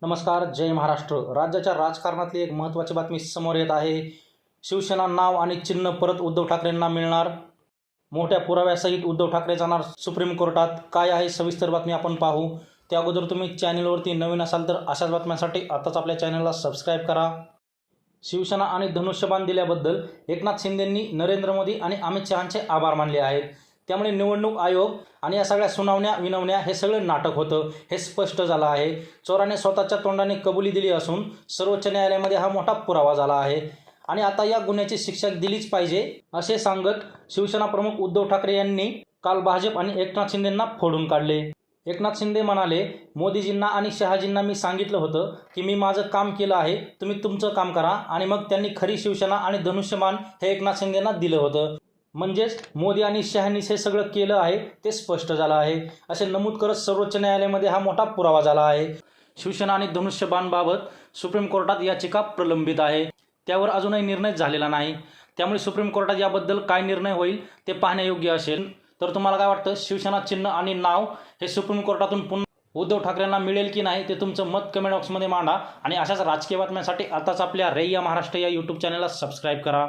नमस्कार. जय महाराष्ट्र. राज्याच्या राजकारणातली एक महत्त्वाची बातमी समोर येत आहे. शिवसेना नाव आणि चिन्ह परत उद्धव ठाकरेंना मिळणार. मोठ्या पुराव्यासहित उद्धव ठाकरे जाणार सुप्रीम कोर्टात. काय आहे सविस्तर बातमी आपण पाहू. त्या अगोदर तुम्ही चॅनलवरती नवीन असाल तर अशाच बातम्यांसाठी आताच आपल्या चॅनलला सबस्क्राईब करा. शिवसेना आणि धनुष्यबाण दिल्याबद्दल एकनाथ शिंदेंनी नरेंद्र मोदी आणि अमित शहांचे आभार मानले आहेत. त्यामुळे निवडणूक आयोग आणि या सगळ्या सुनावण्या विनवण्या हे सगळं नाटक होतं हे स्पष्ट झालं आहे. चोराने स्वतःच्या तोंडाने कबुली दिली असून सर्वोच्च न्यायालयामध्ये हा मोठा पुरावा झाला आहे आणि आता या गुन्ह्याची शिक्षा दिलीच पाहिजे असे सांगत शिवसेना प्रमुख उद्धव ठाकरे यांनी काल भाजप आणि एकनाथ शिंदेंना फोडून काढले. एकनाथ शिंदे म्हणाले, मोदीजींना आणि शहाजींना मी सांगितलं होतं की मी माझं काम केलं आहे, तुम्ही तुमचं काम करा. आणि मग त्यांनी खरी शिवसेना आणि धनुष्यबाण हे एकनाथ शिंदेंना दिलं होतं. म्हणजेच मोदी आणि शहांनीच हे सगळं केलं आहे ते स्पष्ट झालं आहे असे नमूद करत सर्वोच्च न्यायालयामध्ये हा मोठा पुरावा झाला आहे. शिवसेना आणि धनुष्यबाणबाबत सुप्रीम कोर्टात याचिका प्रलंबित आहे. त्यावर अजूनही निर्णय झालेला नाही. त्यामुळे सुप्रीम कोर्टात याबद्दल काय निर्णय होईल ते पाहण्यायोग्य असेल. तर तुम्हाला काय वाटतं, शिवसेना चिन्ह आणि नाव हे सुप्रीम कोर्टातून पुन्हा उद्धव ठाकरेंना मिळेल की नाही ते तुमचं मत कमेंट बॉक्समध्ये मांडा. आणि अशाच राजकीय बातम्यांसाठी आताच आपल्या रैया महाराष्ट्र या यूट्यूब चॅनलला सबस्क्राईब करा.